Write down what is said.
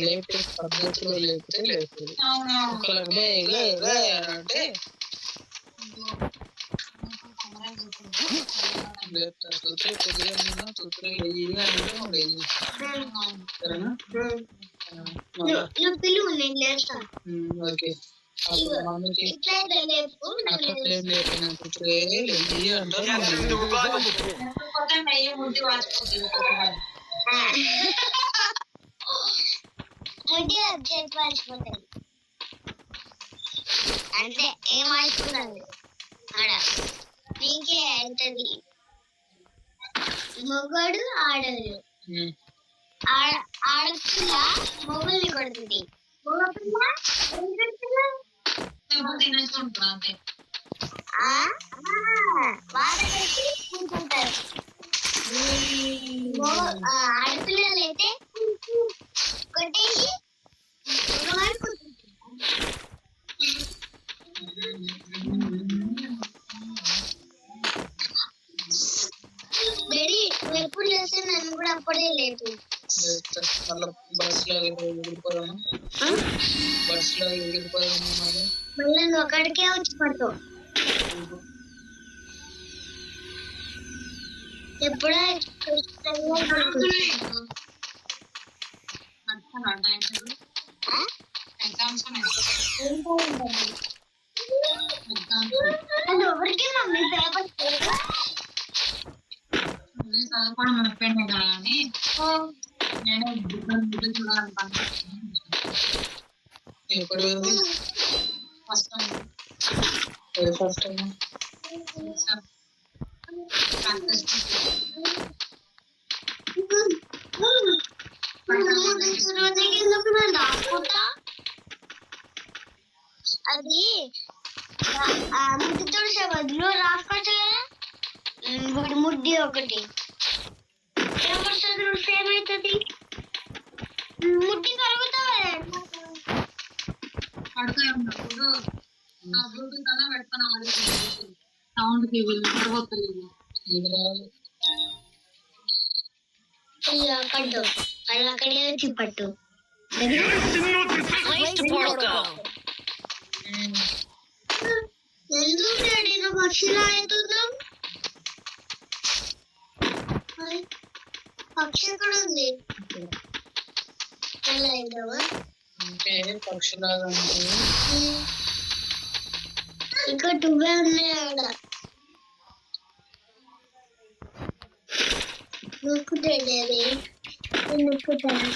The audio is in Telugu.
లేపే పద్ధతిలో లేపితే లేస్తుంది. అంటే ఓకే అంటే ఏం ఆడుకున్నది ఆడ నీకే అవుతుంది. మొగడు ఆడదు, ఆడపిల్ల మొగుల్ని కొడుతుంది. ఆడపిల్లలు అయితే కొట్టేసి ఎప్పుడు చేస్తే నన్ను కూడా అప్పుడే లేదు. మళ్ళీ నువ్వు అక్కడికే వచ్చి పడతావు. ఎప్పుడో ఎవరికి మమ్మీ పేపర్ చదువుకోవడం అయిపోయింది కదా అని నేను ఫస్ట్ అది ముడ్డి తుడిసే బదులు రాసుకోవచ్చు కదా. ముడ్డి ఒకటి ఏమవుతుంది, ముడ్డి కలుగుతావు పడతాయి ఉన్నప్పుడు బ్లూటూత్ అన్నా పెట్టుకున్నా సౌండ్ కి నిద్రపోతలేదు. పట్టు అలా అక్కడే వచ్చి పట్టు. ఎందుకు డాడీ నువ్వు పక్షిలా అవుతున్నావు? పక్షి ఎక్కడ ఉంది? అలా అయినావా పక్షిలాగా ఇంకా టువే ఉన్నాయి ఆడ. నొక్కుతాడు అది, నొక్కుతాడు.